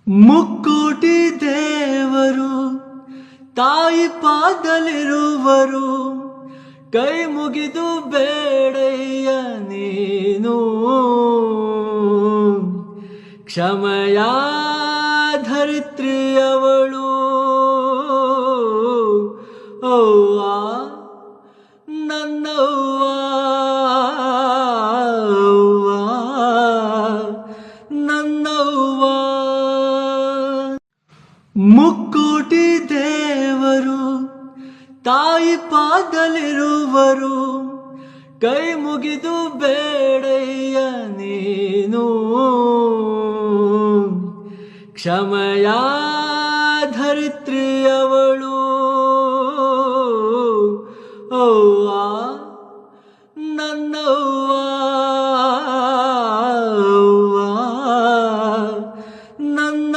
ಮುಕ್ಕೋಟಿ ದೇವರು ತಾಯಿ ಪಾದಲಿರುವರು, ಕೈ ಮುಗಿದು ಬೇಡಯ್ಯ ನೀನು. ಕ್ಷಮೆಯ ಧರಿತ್ರಿಯವಳು ಅವ್ವ ನನ್ನವ್ವ, ಅವ್ವ ನನ್ನವ್ವ. ಮುಕ್ಕೋಟಿ ದೇವರು ತಾಯಿ ಪಾದಲಿರುವರು, ಕೈ ಮುಗಿದು ಬೇಡಯ್ಯ ನೀನು. ಕ್ಷಮೆಯ ಧರಿತ್ರಿಯವಳು ಅವ್ವ ನನ್ನವ್ವ, ಅವ್ವ ನನ್ನ